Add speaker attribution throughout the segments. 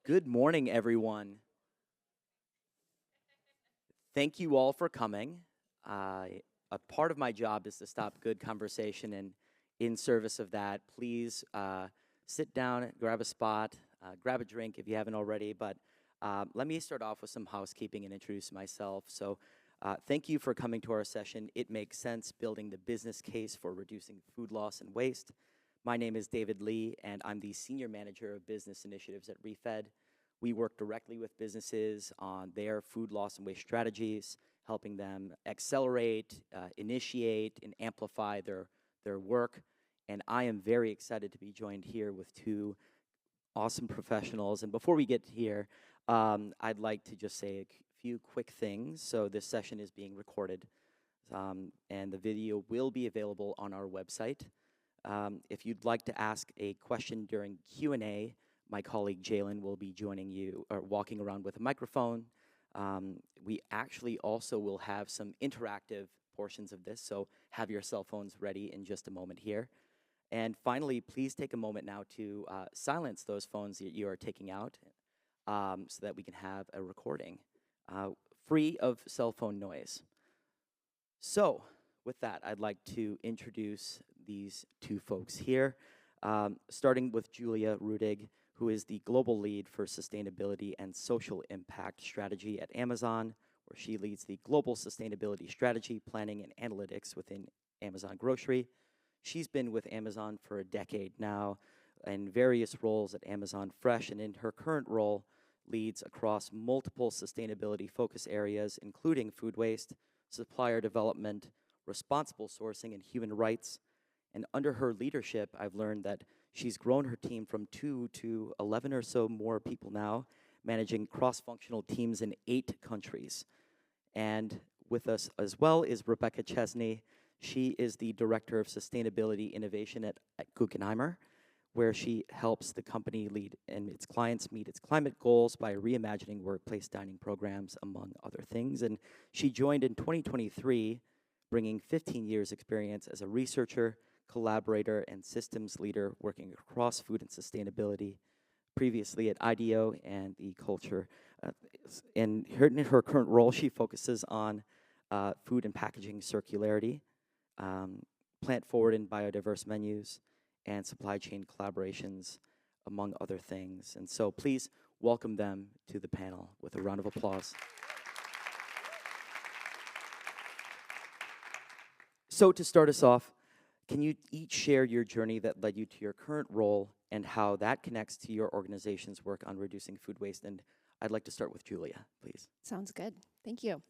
Speaker 1: Good morning, everyone. Thank you all for coming. A part of my job is to stop good conversation, and in service of that, please sit down, grab a spot, grab a drink if you haven't already. But let me start off with some housekeeping and introduce myself. Thank you for coming to our session. It makes sense building the business case for reducing food loss and waste. My name is David Lee, and I'm the Senior Manager of Business Initiatives at ReFed. We work directly with businesses on their food loss and waste strategies, helping them accelerate, initiate, and amplify their work. And I am very excited to be joined here with two awesome professionals. And before we get here, I'd like to just say a few quick things. So this session is being recorded, and the video will be available on our website. If you'd like to ask a question during Q&A, my colleague Jalen will be joining you or walking around with a microphone. We actually also will have some interactive portions of this, so have your cell phones ready in just a moment here. And finally, please take a moment now to silence those phones that you are taking out so that we can have a recording free of cell phone noise. So with that, I'd like to introduce these two folks here, starting with Julia Rudig, who is the global lead for sustainability and social impact strategy at Amazon, where she leads the global sustainability strategy, planning, and analytics within Amazon Grocery. She's been with Amazon for a decade now in various roles at Amazon Fresh, and in her current role, leads across multiple sustainability focus areas, including food waste, supplier development, responsible sourcing, and human rights. And under her leadership, I've learned that she's grown her team from 2 to 11 or so more people now, managing cross-functional teams in 8 countries. And with us as well is Rebecca Chesney. She is the Director of Sustainability Innovation at Guckenheimer, where she helps the company lead and its clients meet its climate goals by reimagining workplace dining programs, among other things. And she joined in 2023, bringing 15 years experience as a researcher, collaborator, and systems leader working across food and sustainability, previously at IDEO and the culture. In her current role, she focuses on food and packaging circularity, plant-forward and biodiverse menus, and supply chain collaborations, among other things. And so please welcome them to the panel with a round of applause. So to start us off, can you each share your journey that led you to your current role and how that connects to your organization's work on reducing food waste? And I'd like to start with Julia, please.
Speaker 2: Sounds good. Thank you.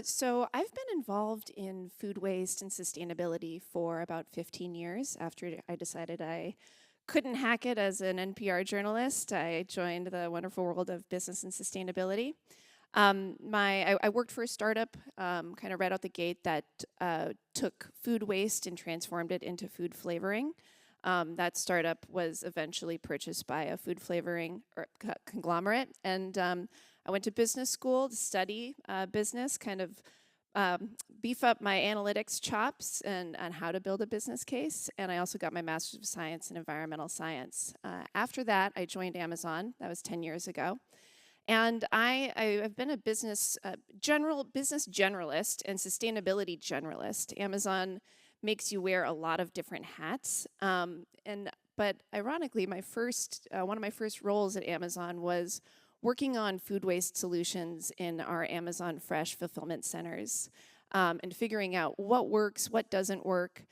Speaker 2: So I've been involved in food waste and sustainability for about 15 years. After I decided I couldn't hack it as an NPR journalist, I joined the wonderful world of business and sustainability. I worked for a startup kind of right out the gate that took food waste and transformed it into food flavoring. That startup was eventually purchased by a food flavoring conglomerate, and I went to business school to study business, kind of beef up my analytics chops and how to build a business case, and I also got my Master's of Science in Environmental Science. After that, I joined Amazon. That was 10 years ago. And I've been a business generalist and sustainability generalist. Amazon makes you wear a lot of different hats. But ironically, one of my first roles at Amazon was working on food waste solutions in our Amazon Fresh fulfillment centers, and figuring out what works, what doesn't work,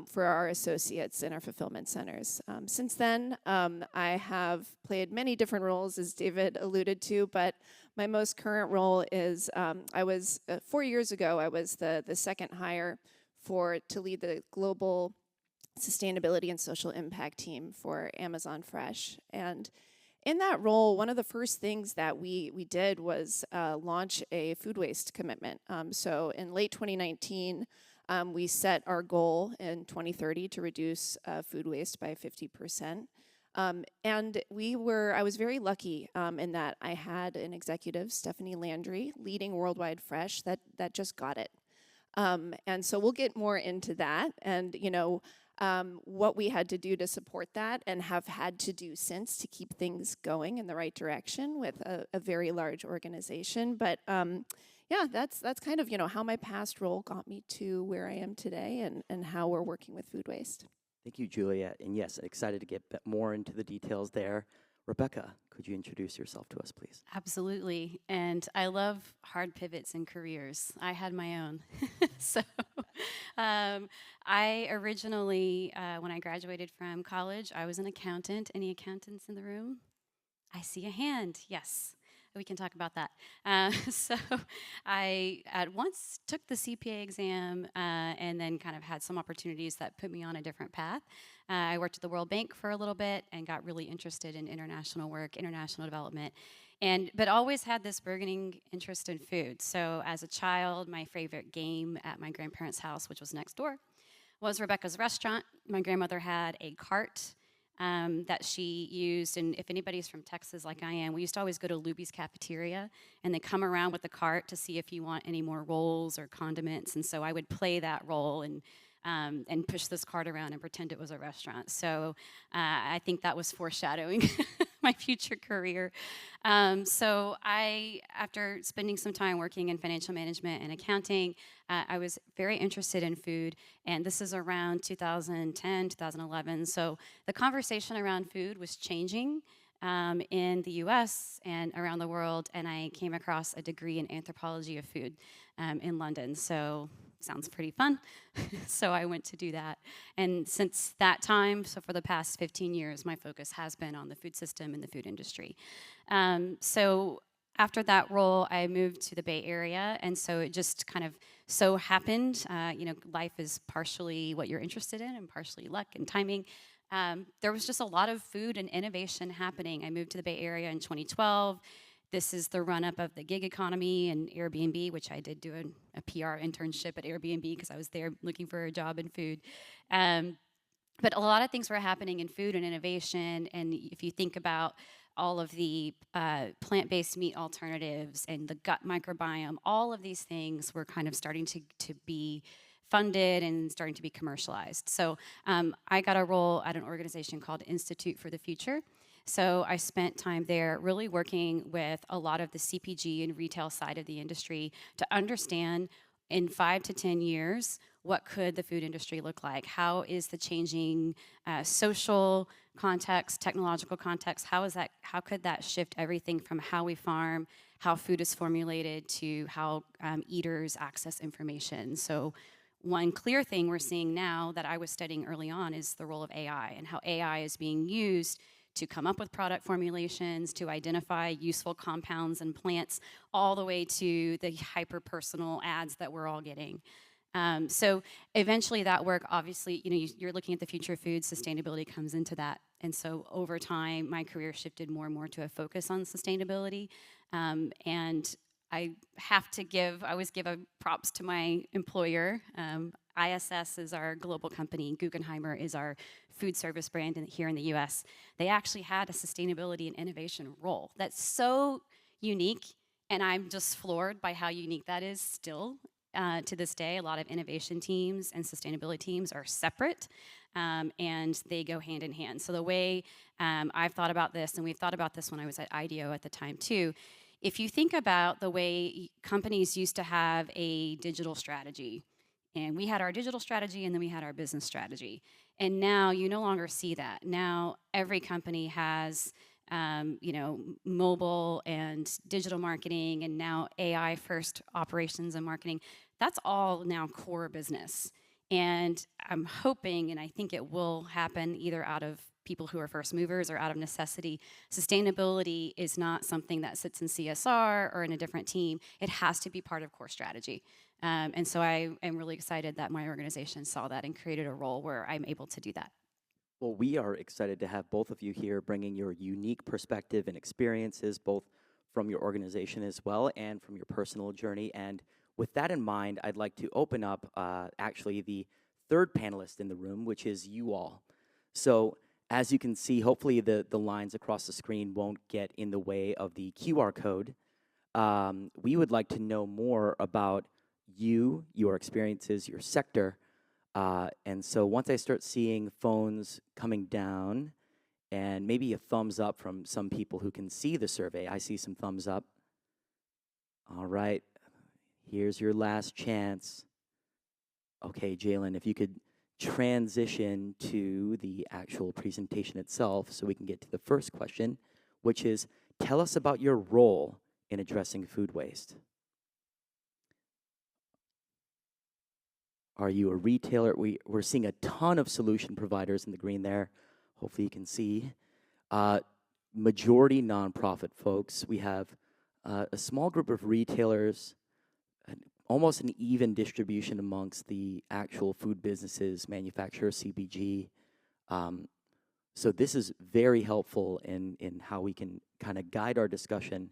Speaker 2: for our associates in our fulfillment centers. Since then, I have played many different roles, as David alluded to, but my most current role is 4 years ago, I was the second hire to lead the global sustainability and social impact team for Amazon Fresh. And in that role, one of the first things that we did was launch a food waste commitment. So in late 2019, we set our goal in 2030 to reduce food waste by 50%. And I was very lucky in that I had an executive, Stephanie Landry, leading Worldwide Fresh, that just got it. And so we'll get more into that. And, what we had to do to support that and have had to do since to keep things going in the right direction with a very large organization. But yeah, that's kind of, how my past role got me to where I am today and how we're working with food waste.
Speaker 1: Thank you, Juliet. And yes, excited to get more into the details there. Rebecca, could you introduce yourself to us, please?
Speaker 3: Absolutely. And I love hard pivots in careers. I had my own. So I originally, when I graduated from college, I was an accountant. Any accountants in the room? I see a hand. Yes. We can talk about that. So I at once took the CPA exam and then kind of had some opportunities that put me on a different path. I worked at the World Bank for a little bit and got really interested in international work, international development, but always had this burgeoning interest in food. So as a child, my favorite game at my grandparents' house, which was next door, was Rebecca's Restaurant. My grandmother had a cart that she used, and if anybody's from Texas like I am, we used to always go to Luby's Cafeteria, and they come around with the cart to see if you want any more rolls or condiments, and so I would play that role and push this cart around and pretend it was a restaurant. So I think that was foreshadowing my future career. So after spending some time working in financial management and accounting, I was very interested in food, and this is around 2010, 2011. So the conversation around food was changing in the US and around the world, and I came across a degree in anthropology of food in London. So sounds pretty fun. So I went to do that. And since that time, so for the past 15 years, my focus has been on the food system and the food industry. So after that role, I moved to the Bay Area, and so it just kind of so happened, life is partially what you're interested in and partially luck and timing. There was just a lot of food and innovation happening. I moved to the Bay Area in 2012. This is the run-up of the gig economy and Airbnb, which I did do a PR internship at Airbnb because I was there looking for a job in food. But a lot of things were happening in food and innovation, and if you think about all of the plant-based meat alternatives and the gut microbiome, all of these things were kind of starting to be funded and starting to be commercialized. So I got a role at an organization called Institute for the Future. So I spent time there really working with a lot of the CPG and retail side of the industry to understand in 5 to 10 years, what could the food industry look like? How is the changing social context, technological context, how could that shift everything from how we farm, how food is formulated, to how eaters access information? So one clear thing we're seeing now that I was studying early on is the role of AI and how AI is being used to come up with product formulations, to identify useful compounds in plants, all the way to the hyper-personal ads that we're all getting. So eventually that work, obviously, you're looking at the future of food, sustainability comes into that. And so over time, my career shifted more and more to a focus on sustainability. And I always give a props to my employer. ISS is our global company. Guckenheimer is our food service brand here in the US. They actually had a sustainability and innovation role. That's so unique, and I'm just floored by how unique that is still. To this day, a lot of innovation teams and sustainability teams are separate, and they go hand in hand. So the way I've thought about this, and we've thought about this when I was at IDEO at the time too, if you think about the way companies used to have a digital strategy, and we had our digital strategy and then we had our business strategy, and now you no longer see that. Now every company has mobile and digital marketing, and now AI first operations and marketing. That's all now core business. And I'm hoping, and I think it will happen either out of people who are first movers or out of necessity. Sustainability is not something that sits in CSR or in a different team. It has to be part of core strategy. And so I am really excited that my organization saw that and created a role where I'm able to do that.
Speaker 1: Well, we are excited to have both of you here bringing your unique perspective and experiences, both from your organization as well and from your personal journey. And with that in mind, I'd like to open up actually the third panelist in the room, which is you all. So as you can see, hopefully the lines across the screen won't get in the way of the QR code. We would like to know more about you, your experiences, your sector, And so once I start seeing phones coming down and maybe a thumbs up from some people who can see the survey, I see some thumbs up. All right, here's your last chance. Okay, Jalen, if you could transition to the actual presentation itself so we can get to the first question, which is, tell us about your role in addressing food waste. Are you a retailer? We're seeing a ton of solution providers in the green there. Hopefully you can see. Majority nonprofit folks. We have a small group of retailers, almost an even distribution amongst the actual food businesses, manufacturers, CPG. So this is very helpful in how we can kind of guide our discussion,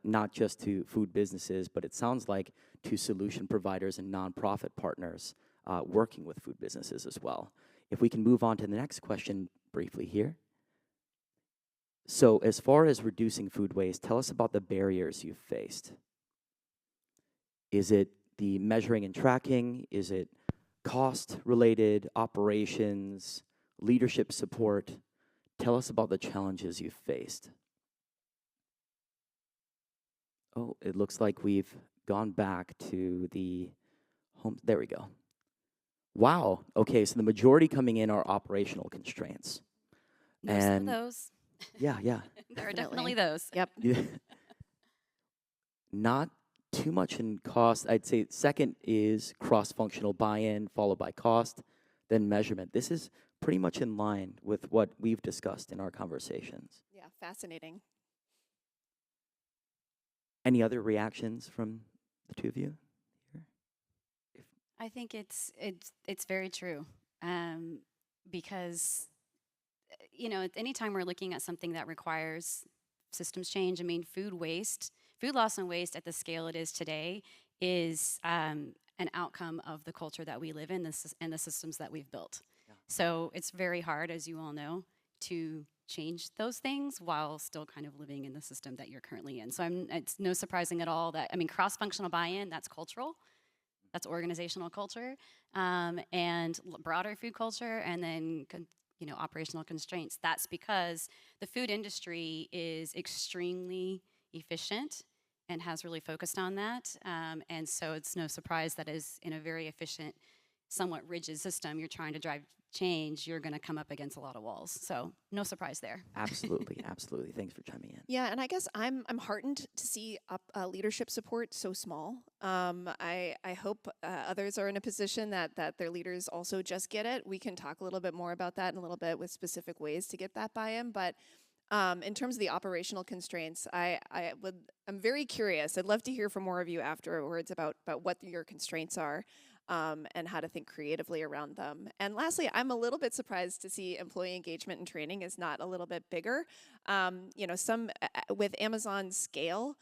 Speaker 1: not just to food businesses, but it sounds like to solution providers and nonprofit partners working with food businesses as well. If we can move on to the next question briefly here. So as far as reducing food waste, tell us about the barriers you've faced. Is it the measuring and tracking? Is it cost-related, operations, leadership support? Tell us about the challenges you've faced. Oh, it looks like we've gone back to the home. There we go. Wow. Okay, so the majority coming in are operational constraints.
Speaker 3: There's some of those.
Speaker 1: Yeah.
Speaker 3: There are definitely those.
Speaker 2: Yep.
Speaker 1: Not too much in cost. I'd say second is cross-functional buy-in, followed by cost, then measurement. This is pretty much in line with what we've discussed in our conversations.
Speaker 2: Yeah, fascinating.
Speaker 1: Any other reactions from the two of you here?
Speaker 3: I think it's very true, because anytime we're looking at something that requires systems change, I mean, food loss and waste at the scale it is today is an outcome of the culture that we live in and the systems that we've built. Yeah. So it's very hard, as you all know, to change those things while still kind of living in the system that you're currently in. So it's no surprising at all that, I mean, cross-functional buy-in, that's cultural, that's organizational culture, and broader food culture, and then operational constraints. That's because the food industry is extremely efficient and has really focused on that. And so it's no surprise that as in a very efficient, somewhat rigid system, you're trying to drive change, you're going to come up against a lot of walls. So no surprise there.
Speaker 1: Absolutely, absolutely. Thanks for chiming in.
Speaker 2: Yeah, and I guess I'm heartened to see leadership support so small. I hope others are in a position that their leaders also just get it. We can talk a little bit more about that in a little bit with specific ways to get that buy-in. But in terms of the operational constraints, I'm very curious. I'd love to hear from more of you afterwards about what your constraints are. And how to think creatively around them. And lastly, I'm a little bit surprised to see employee engagement and training is not a little bit bigger. With Amazon's scale,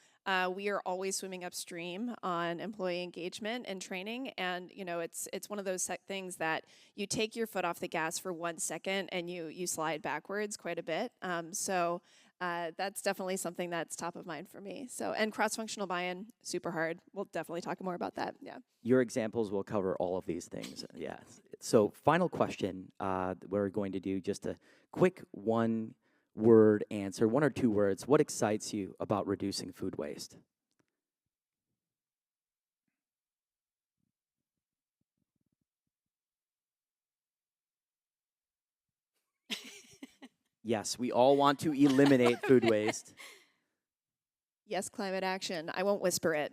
Speaker 2: we are always swimming upstream on employee engagement and training. And it's one of those things that you take your foot off the gas for 1 second and you slide backwards quite a bit. So that's definitely something that's top of mind for me. So, and cross-functional buy-in, super hard. We'll definitely talk more about that. Yeah.
Speaker 1: Your examples will cover all of these things. Yeah. So, final question. We're going to do just a quick one-word answer, 1 or 2 words. What excites you about reducing food waste? Yes, we all want to eliminate food waste.
Speaker 2: Yes, climate action. I won't whisper it.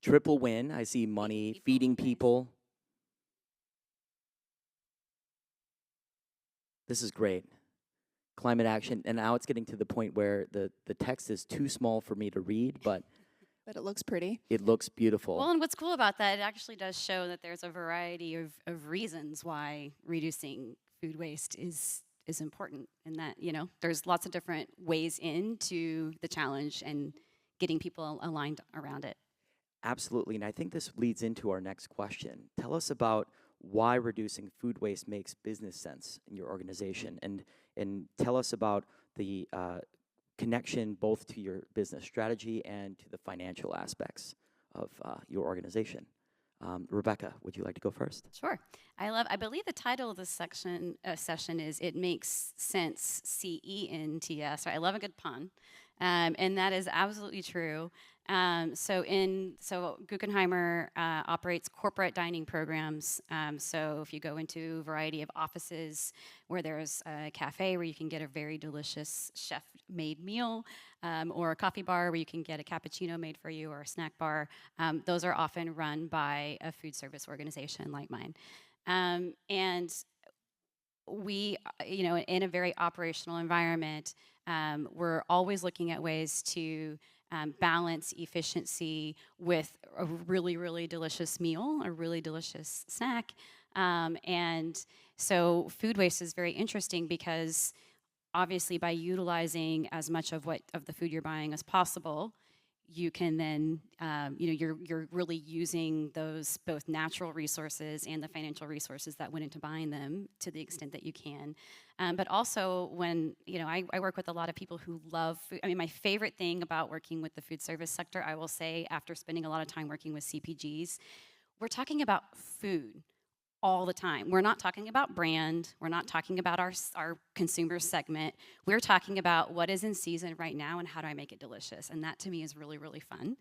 Speaker 1: Triple win. I see money, feeding people. This is great. Climate action. And now it's getting to the point where the text is too small for me to read, but
Speaker 2: it looks pretty.
Speaker 1: It looks beautiful.
Speaker 3: Well, and what's cool about that, it actually does show that there's a variety of reasons why reducing food waste is important, and that there's lots of different ways into the challenge and getting people aligned around it.
Speaker 1: Absolutely, and I think this leads into our next question. Tell us about why reducing food waste makes business sense in your organization, and tell us about the connection both to your business strategy and to the financial aspects of your organization. Rebecca, would you like to go first?
Speaker 3: Sure. I believe the title of this session is "It Makes Sense." CENTS. Right? I love a good pun, and that is absolutely true. So Guckenheimer operates corporate dining programs. So if you go into a variety of offices where there's a cafe where you can get a very delicious chef-made meal, or a coffee bar where you can get a cappuccino made for you, or a snack bar, those are often run by a food service organization like mine. And we, in a very operational environment, we're always looking at ways to balance efficiency with a really, really delicious meal, a really delicious snack. And so food waste is very interesting because obviously by utilizing as much of the food you're buying as possible, you can then, you're really using those both natural resources and the financial resources that went into buying them to the extent that you can. But also when, I work with a lot of people who love food. I mean, my favorite thing about working with the food service sector, I will say, after spending a lot of time working with CPGs, we're talking about food all the time. We're not talking about brand. We're not talking about our consumer segment. We're talking about what is in season right now and how do I make it delicious. And that to me is really, really fun.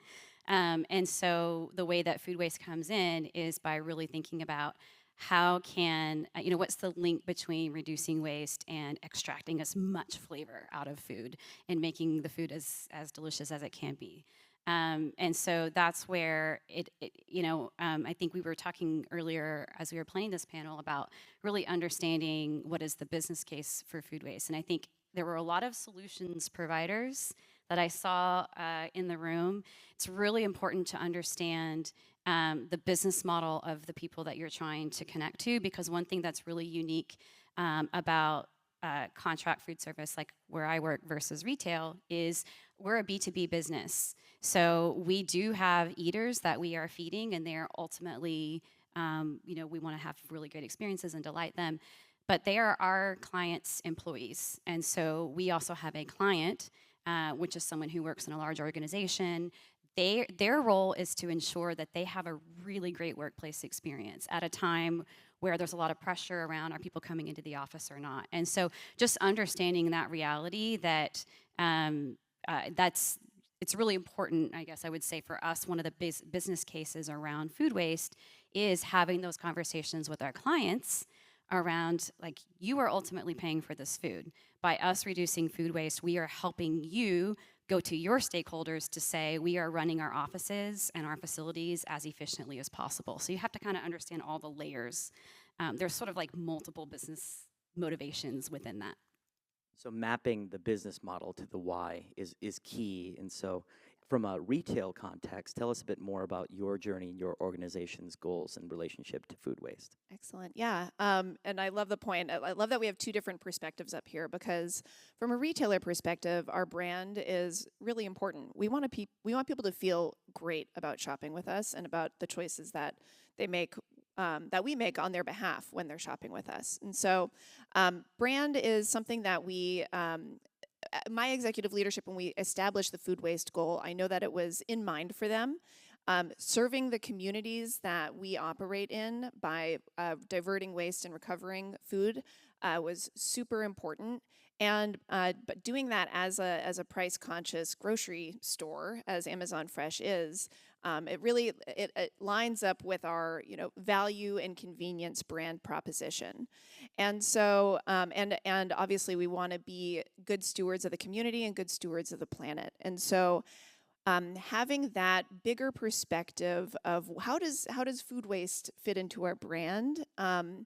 Speaker 3: And so the way that food waste comes in is by really thinking about how can, what's the link between reducing waste and extracting as much flavor out of food and making the food as delicious as it can be. And so that's where I think we were talking earlier as we were planning this panel about really understanding what is the business case for food waste. And I think there were a lot of solutions providers that I saw in the room. It's really important to understand the business model of the people that you're trying to connect to, because one thing that's really unique about contract food service, like where I work versus retail, is we're a B2B business. So we do have eaters that we are feeding, and they're ultimately, we want to have really great experiences and delight them. But they are our clients' employees. And so we also have a client, which is someone who works in a large organization. Their role is to ensure that they have a really great workplace experience at a time where there's a lot of pressure around, are people coming into the office or not? And so just understanding that reality, that it's really important, I guess I would say, for us. One of the business cases around food waste is having those conversations with our clients around, like, you are ultimately paying for this food. By us reducing food waste, we are helping you go to your stakeholders to say, we are running our offices and our facilities as efficiently as possible. So you have to kind of understand all the layers. There's sort of like multiple business motivations within that.
Speaker 1: So mapping the business model to the why is key. And so from a retail context, tell us a bit more about your journey and your organization's goals in relationship to food waste.
Speaker 2: Excellent. Yeah. And I love the point. I love that we have two different perspectives up here, because from a retailer perspective, our brand is really important. We want people to feel great about shopping with us and about the choices that they make, that we make on their behalf when they're shopping with us. And so brand is something that my executive leadership, when we established the food waste goal, I know that it was in mind for them. Serving the communities that we operate in by diverting waste and recovering food was super important. And but doing that as a price-conscious grocery store, as Amazon Fresh is, it lines up with our value and convenience brand proposition. And so and obviously we want to be good stewards of the community and good stewards of the planet. And so having that bigger perspective of how does food waste fit into our brand, and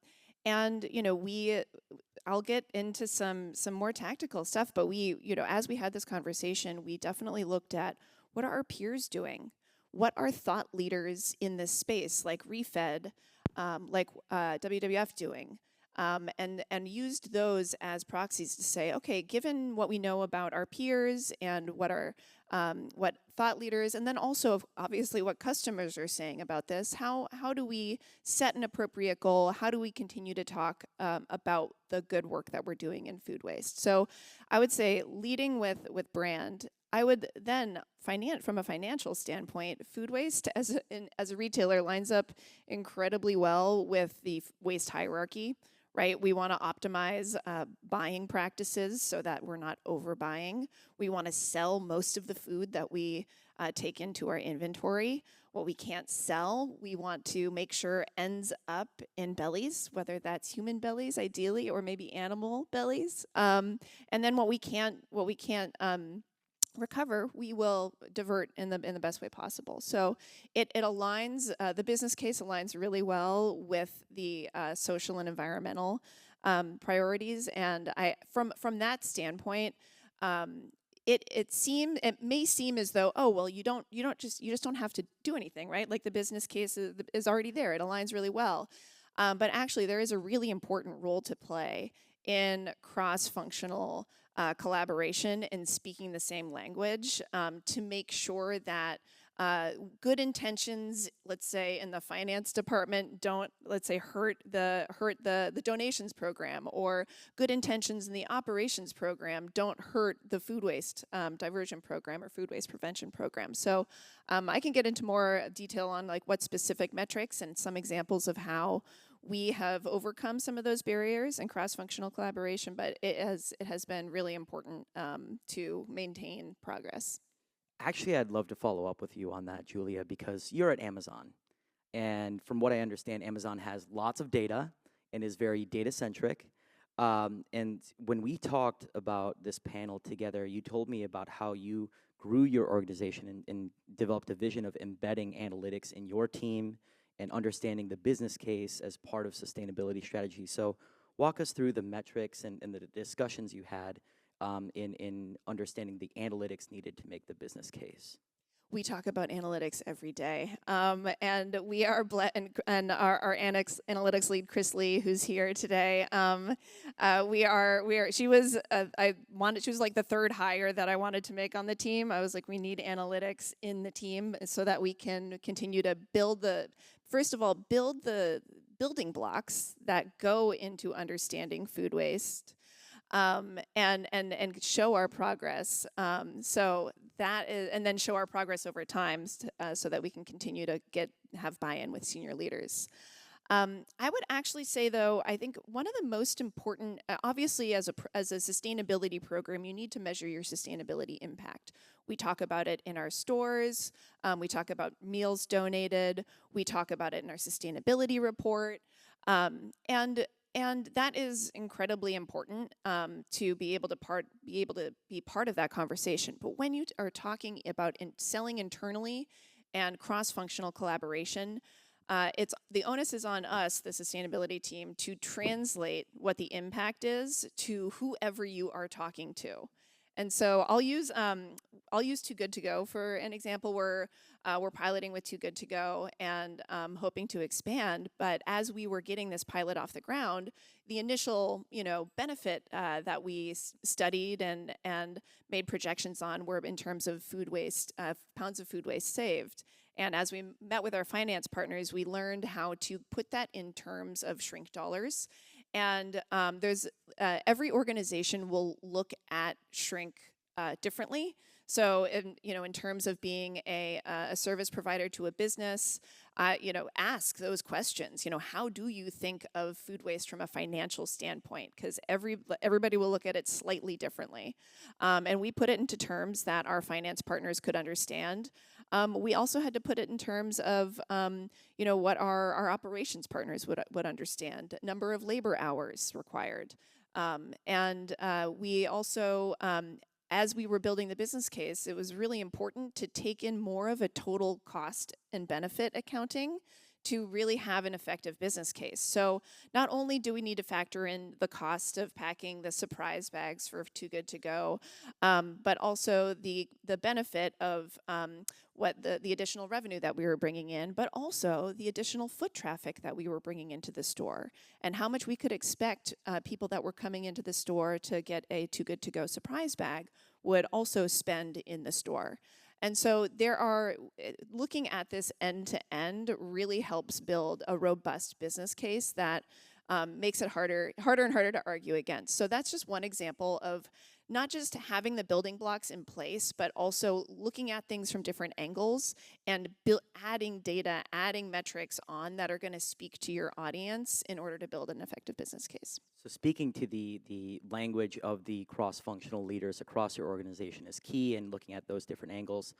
Speaker 2: I'll get into some more tactical stuff, but as we had this conversation, we definitely looked at what are our peers doing, what are thought leaders in this space like Refed, like WWF doing, and used those as proxies to say, okay, given what we know about our peers and what thought leaders, and then also obviously what customers are saying about this, how do we set an appropriate goal? How do we continue to talk about the good work that we're doing in food waste? So I would say leading with brand. I would then from a financial standpoint, food waste as a retailer lines up incredibly well with the waste hierarchy, right? We want to optimize buying practices so that we're not overbuying. We want to sell most of the food that we take into our inventory. What we can't sell, we want to make sure ends up in bellies, whether that's human bellies ideally, or maybe animal bellies. And then what we can't recover, we will divert in the best way possible. So it aligns, the business case aligns really well with the social and environmental priorities. And from that standpoint, it may seem as though, oh well, you just don't have to do anything, right? Like the business case is already there. It aligns really well. But actually, there is a really important role to play in cross-functional collaboration and speaking the same language to make sure that good intentions, let's say in the finance department, don't, let's say, hurt the donations program, or good intentions in the operations program don't hurt the food waste diversion program or food waste prevention program. So I can get into more detail on like what specific metrics and some examples of how we have overcome some of those barriers in cross-functional collaboration, but it has been really important to maintain progress.
Speaker 1: Actually, I'd love to follow up with you on that, Julia, because you're at Amazon. And from what I understand, Amazon has lots of data and is very data-centric. And when we talked about this panel together, you told me about how you grew your organization and developed a vision of embedding analytics in your team and understanding the business case as part of sustainability strategy. So walk us through the metrics and the discussions you had in understanding the analytics needed to make the business case.
Speaker 2: We talk about analytics every day, and we are and our analytics lead, Chris Lee, who's here today. We are. She was. She was like the third hire that I wanted to make on the team. I was like, we need analytics in the team so that we can continue to build the building blocks that go into understanding food waste. And show our progress. So that is, and then show our progress over time, so that we can continue to have buy-in with senior leaders. I would actually say, though, I think one of the most important, obviously, as a sustainability program, you need to measure your sustainability impact. We talk about it in our stores. We talk about meals donated. We talk about it in our sustainability report. And that is incredibly important to be able to be part of that conversation. But when you are talking about selling internally and cross-functional collaboration, the onus is on us, the sustainability team, to translate what the impact is to whoever you are talking to. And so I'll use Too Good to Go for an example. We're piloting with Too Good to Go and hoping to expand. But as we were getting this pilot off the ground, the initial benefit that we studied and made projections on were in terms of food waste, pounds of food waste saved. And as we met with our finance partners, we learned how to put that in terms of shrink dollars. And there's every organization will look at shrink differently. So, in terms of being a service provider to a business, ask those questions. How do you think of food waste from a financial standpoint? Because everybody will look at it slightly differently, and we put it into terms that our finance partners could understand. We also had to put it in terms of, what our operations partners would understand. Number of labor hours required, and we also. As we were building the business case, it was really important to take in more of a total cost and benefit accounting to really have an effective business case. So not only do we need to factor in the cost of packing the surprise bags for Too Good to Go, but also the benefit of what the additional revenue that we were bringing in, but also the additional foot traffic that we were bringing into the store, and how much we could expect people that were coming into the store to get a Too Good to Go surprise bag would also spend in the store. And so looking at this end to end really helps build a robust business case that makes it harder and harder to argue against. So that's just one example of not just having the building blocks in place, but also looking at things from different angles and adding data, adding metrics on that are going to speak to your audience in order to build an effective business case.
Speaker 1: So speaking to the language of the cross-functional leaders across your organization is key in looking at those different angles.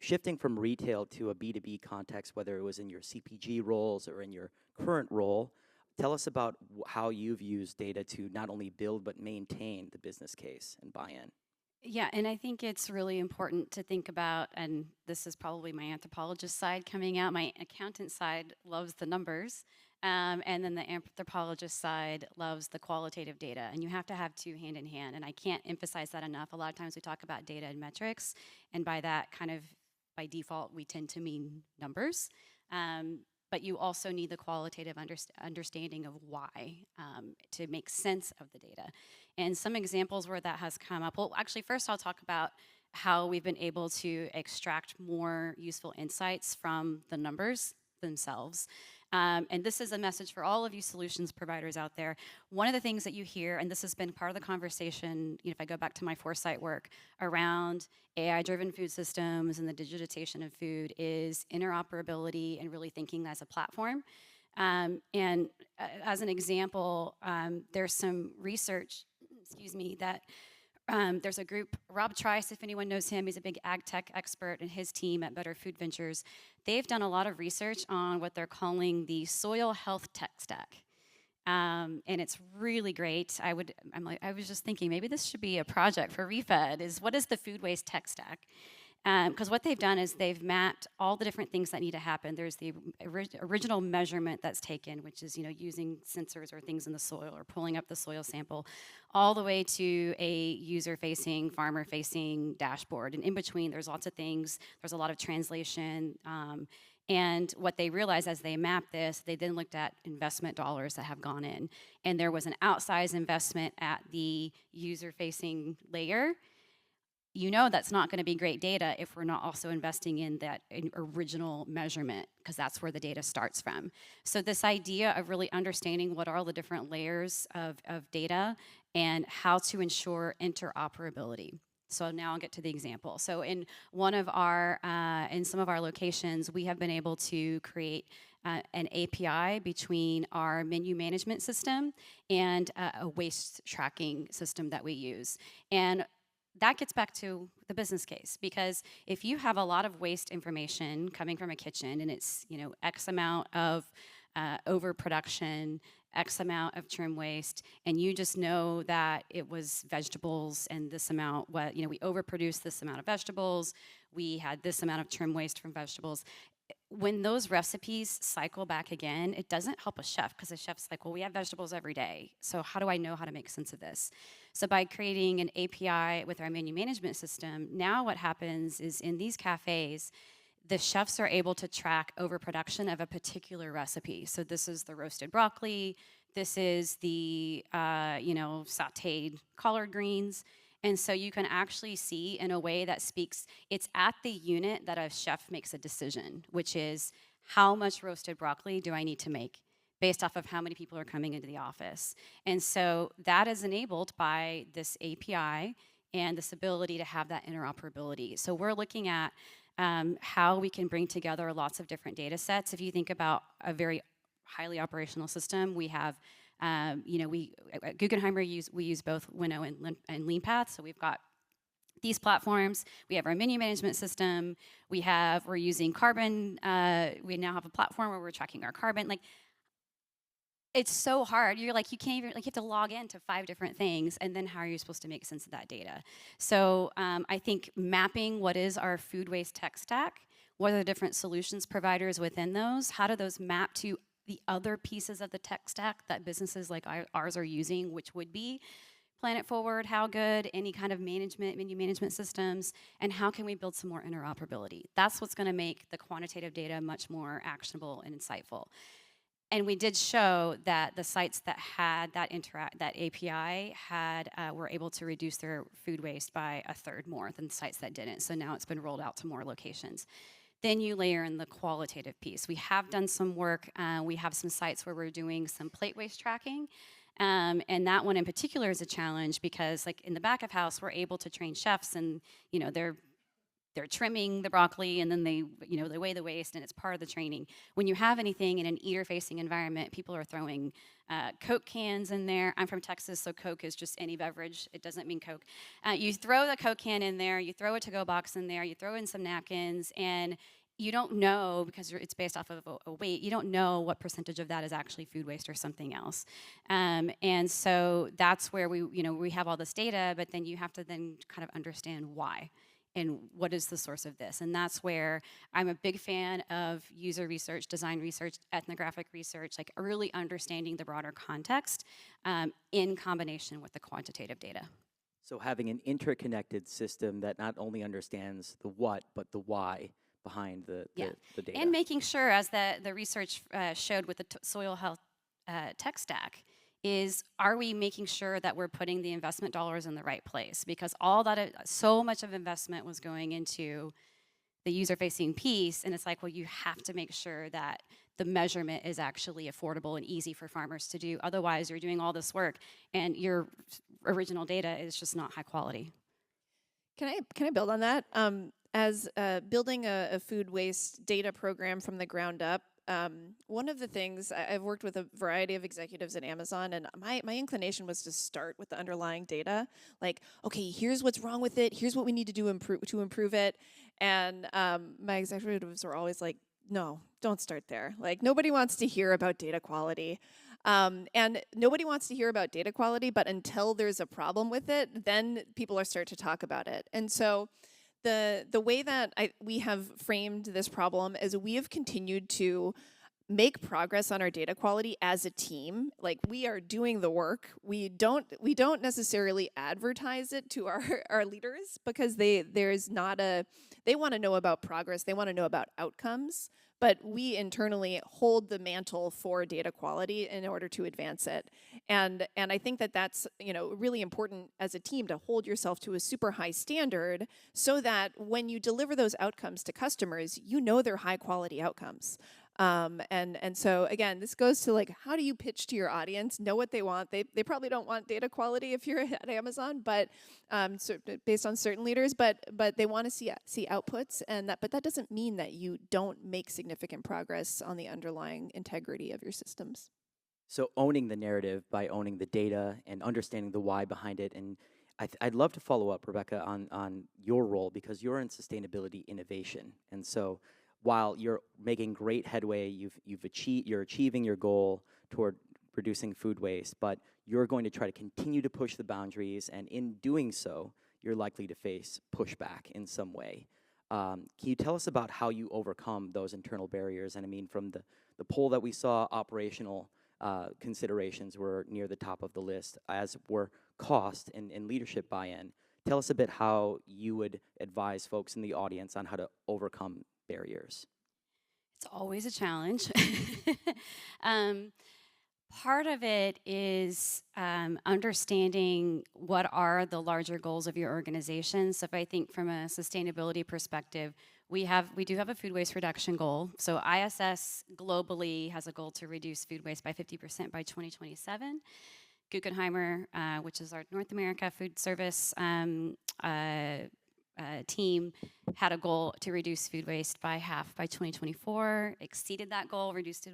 Speaker 1: Shifting from retail to a B2B context, whether it was in your CPG roles or in your current role, tell us about how you've used data to not only build but maintain the business case and buy-in.
Speaker 3: Yeah, and I think it's really important to think about, and this is probably my anthropologist side coming out. My accountant side loves the numbers, and then the anthropologist side loves the qualitative data. And you have to have two hand in hand, and I can't emphasize that enough. A lot of times we talk about data and metrics, and by that kind of, by default, we tend to mean numbers. But you also need the qualitative understanding of why to make sense of the data. And some examples where that has come up, well, actually, first I'll talk about how we've been able to extract more useful insights from the numbers themselves. And this is a message for all of you solutions providers out there. One of the things that you hear, and this has been part of the conversation, if I go back to my foresight work around AI-driven food systems and the digitization of food, is interoperability and really thinking as a platform. And as an example, there's some research, that there's a group, Rob Trice, if anyone knows him, he's a big ag tech expert, and his team at Better Food Ventures, they've done a lot of research on what they're calling the soil health tech stack. And it's really great. I was just thinking maybe this should be a project for ReFed, is what is the food waste tech stack? Because what they've done is they've mapped all the different things that need to happen. There's the original measurement that's taken, which is using sensors or things in the soil or pulling up the soil sample, all the way to a user-facing, farmer-facing dashboard. And in between, there's lots of things. There's a lot of translation. And what they realized as they mapped this, they then looked at investment dollars that have gone in. And there was an outsized investment at the user-facing layer. That's not going to be great data if we're not also investing in that original measurement, because that's where the data starts from. So this idea of really understanding what are all the different layers of data and how to ensure interoperability. So now I'll get to the example. So in some of our locations, we have been able to create an API between our menu management system and a waste tracking system that we use. And that gets back to the business case, because if you have a lot of waste information coming from a kitchen and it's X amount of overproduction, X amount of trim waste, and you just know that it was vegetables and this amount, we overproduced this amount of vegetables, we had this amount of trim waste from vegetables. When those recipes cycle back again, it doesn't help a chef, because the chef's like, well, we have vegetables every day, so how do I know how to make sense of this? So by creating an API with our menu management system, now what happens is in these cafes, the chefs are able to track overproduction of a particular recipe. So this is the roasted broccoli, this is the sauteed collard greens. And so you can actually see in a way that speaks, it's at the unit that a chef makes a decision, which is how much roasted broccoli do I need to make based off of how many people are coming into the office. And so that is enabled by this API and this ability to have that interoperability. So we're looking at how we can bring together lots of different data sets. If you think about a very highly operational system, we have at Guckenheimer, we use both Winnow and LeanPath. So we've got these platforms. We have our menu management system. We're using carbon. We now have a platform where we're tracking our carbon. It's so hard. You're you can't even, you have to log in to 5 different things, and then how are you supposed to make sense of that data? So I think mapping what is our food waste tech stack, what are the different solutions providers within those, how do those map to the other pieces of the tech stack that businesses like ours are using, which would be Planet Forward, How Good, any kind of menu management systems, and how can we build some more interoperability? That's what's going to make the quantitative data much more actionable and insightful. And we did show that the sites that had that API were able to reduce their food waste by 1/3 more than sites that didn't. So now it's been rolled out to more locations. Then you layer in the qualitative piece. We have done some work. We have some sites where we're doing some plate waste tracking. And that one in particular is a challenge because, like, in the back of house, we're able to train chefs, and they're trimming the broccoli, and then they weigh the waste, and it's part of the training. When you have anything in an eater-facing environment, people are throwing Coke cans in there. I'm from Texas, so Coke is just any beverage. It doesn't mean Coke. You throw the Coke can in there, you throw a to-go box in there, you throw in some napkins, and you don't know, because it's based off of a weight, you don't know what percentage of that is actually food waste or something else. And so that's where we have all this data, but then you have to then kind of understand why and what is the source of this. And that's where I'm a big fan of user research, design research, ethnographic research, like really understanding the broader context in combination with the quantitative data.
Speaker 1: So having an interconnected system that not only understands the what, but the why behind the data.
Speaker 3: And making sure, as the research showed with the soil health tech stack, is are we making sure that we're putting the investment dollars in the right place? Because so much of investment was going into the user-facing piece, and it's like, well, you have to make sure that the measurement is actually affordable and easy for farmers to do. Otherwise, you're doing all this work, and your original data is just not high quality.
Speaker 2: Can I build on that? As building a food waste data program from the ground up, one of the things I've worked with a variety of executives at Amazon, and my inclination was to start with the underlying data. Like, okay, here's what's wrong with it. Here's what we need to do to improve it. And my executives were always like, no, don't start there. Like, nobody wants to hear about data quality. And nobody wants to hear about data quality, but until there's a problem with it, then people are start to talk about it. And so the way that we have framed this problem is we have continued to make progress on our data quality as a team. Like, we are doing the work. We don't necessarily advertise it to our leaders because they want to know about progress. They want to know about outcomes. But we internally hold the mantle for data quality in order to advance it. And I think that that's really important as a team to hold yourself to a super high standard so that when you deliver those outcomes to customers, they're high quality outcomes. And so again, this goes to, like, how do you pitch to your audience? Know what they want. They probably don't want data quality if you're at Amazon, but based on certain leaders, but they want to see outputs, but that doesn't mean that you don't make significant progress on the underlying integrity of your systems.
Speaker 1: So owning the narrative by owning the data and understanding the why behind it. And I'd love to follow up, Rebecca, on your role, because you're in sustainability innovation. And so while you're making great headway, you're achieving your goal toward reducing food waste, but you're going to try to continue to push the boundaries, and in doing so, you're likely to face pushback in some way. Can you tell us about how you overcome those internal barriers? And I mean, from the poll that we saw, operational considerations were near the top of the list, as were cost and leadership buy-in. Tell us a bit how you would advise folks in the audience on how to overcome barriers.
Speaker 3: It's always a challenge. Part of it is understanding what are the larger goals of your organization. So if I think from a sustainability perspective, we do have a food waste reduction goal. So ISS globally has a goal to reduce food waste by 50% by 2027. Guckenheimer, which is our North America food service team, had a goal to reduce food waste by half by 2024, exceeded that goal, reduced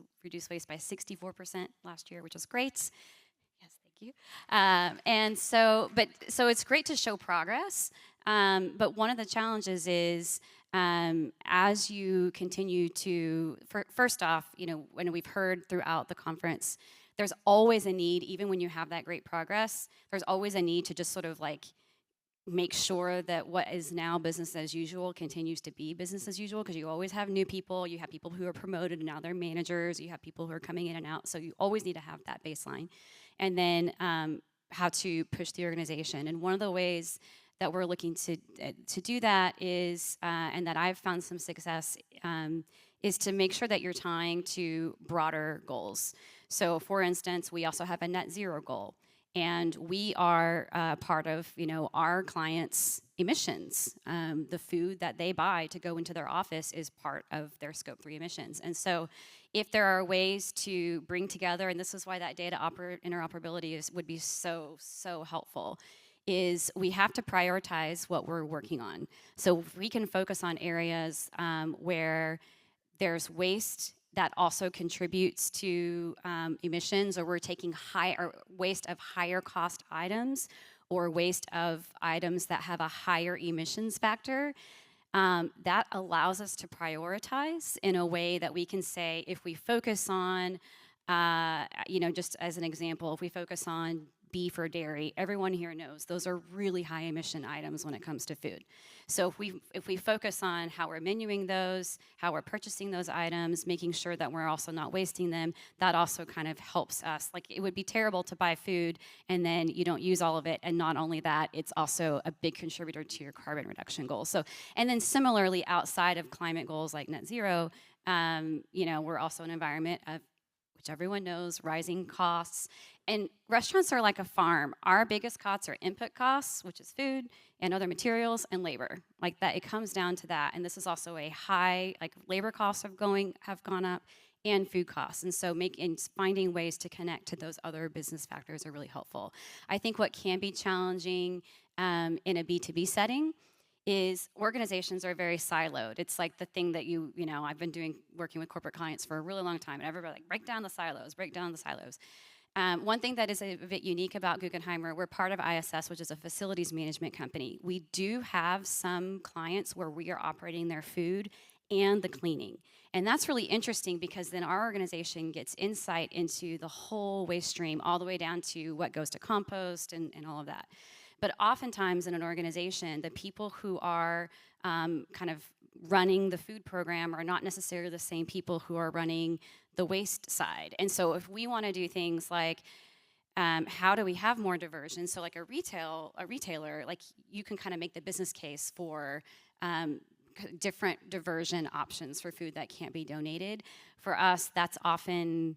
Speaker 3: waste by 64% last year, which is great. Yes, thank you. And so it's great to show progress, but one of the challenges is as you continue to, first off, when we've heard throughout the conference, there's always a need, even when you have that great progress, there's always a need to just sort of like make sure that what is now business as usual continues to be business as usual, because you always have new people, you have people who are promoted and now they're managers, you have people who are coming in and out, so you always need to have that baseline. And then how to push the organization. And one of the ways that we're looking to do that is, and that I've found some success, is to make sure that you're tying to broader goals. So for instance, we also have a net zero goal. and we are part of, our clients' emissions. The food that they buy to go into their office is part of their Scope 3 emissions. And so if there are ways to bring together, and this is why that data interoperability would be so, so helpful, is we have to prioritize what we're working on. So if we can focus on areas where there's waste that also contributes to emissions, or we're taking waste of higher cost items, or waste of items that have a higher emissions factor, that allows us to prioritize in a way that we can say, if we focus on, just as an example, if we focus on beef or dairy, everyone here knows those are really high emission items when it comes to food. So if we focus on how we're menuing those, how we're purchasing those items, making sure that we're also not wasting them, that also kind of helps us. Like, it would be terrible to buy food and then you don't use all of it, and not only that, it's also a big contributor to your carbon reduction goals. So, and then similarly, outside of climate goals like net zero, we're also an environment of, which everyone knows, rising costs. And restaurants are like a farm. Our biggest costs are input costs, which is food and other materials, and labor. Like that, it comes down to that. And this is also a high, like, labor costs have gone up, and food costs. And so finding ways to connect to those other business factors are really helpful. I think what can be challenging in a B2B setting is organizations are very siloed. It's like the thing that I've been working with corporate clients for a really long time, and everybody like, break down the silos. One thing that is a bit unique about Guckenheimer, we're part of ISS, which is a facilities management company. We do have some clients where we are operating their food and the cleaning. And that's really interesting, because then our organization gets insight into the whole waste stream, all the way down to what goes to compost and all of that. But oftentimes in an organization, the people who are kind of running the food program are not necessarily the same people who are running the waste side. And so if we want to do things like, how do we have more diversion? So like a retailer, like, you can kind of make the business case for different diversion options for food that can't be donated. For us, that's often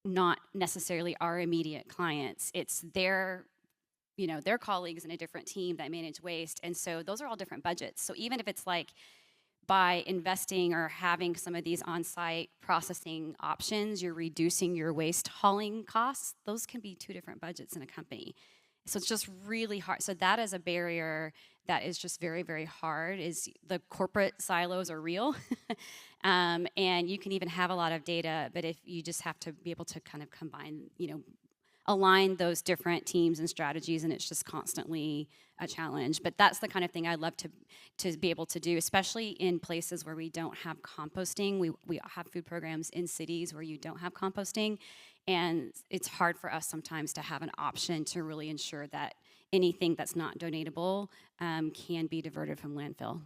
Speaker 3: not necessarily our immediate clients. It's their colleagues in a different team that manage waste. And so those are all different budgets. So even if it's like, by investing or having some of these on-site processing options, you're reducing your waste hauling costs, those can be two different budgets in a company. So it's just really hard. So that is a barrier that is just very, very hard. Is the corporate silos are real. And you can even have a lot of data, but if you just have to be able to kind of combine, align those different teams and strategies, and it's just constantly a challenge. But that's the kind of thing I love to be able to do, especially in places where we don't have composting. We have food programs in cities where you don't have composting, and it's hard for us sometimes to have an option to really ensure that anything that's not donatable can be diverted from landfill.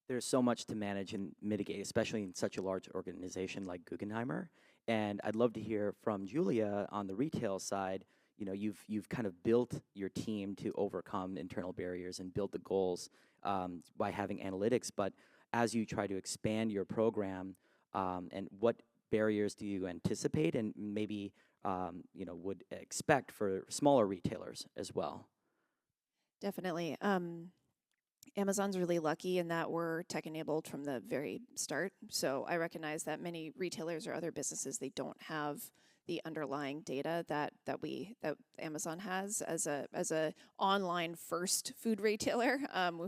Speaker 1: There's so much to manage and mitigate, especially in such a large organization like Guckenheimer. And I'd love to hear from Julia on the retail side. You've kind of built your team to overcome internal barriers and build the goals by having analytics. But as you try to expand your program, and what barriers do you anticipate, and maybe would expect for smaller retailers as well?
Speaker 2: Definitely. Amazon's really lucky in that we're tech-enabled from the very start. So I recognize that many retailers or other businesses, they don't have the underlying data that Amazon has as a online first food retailer.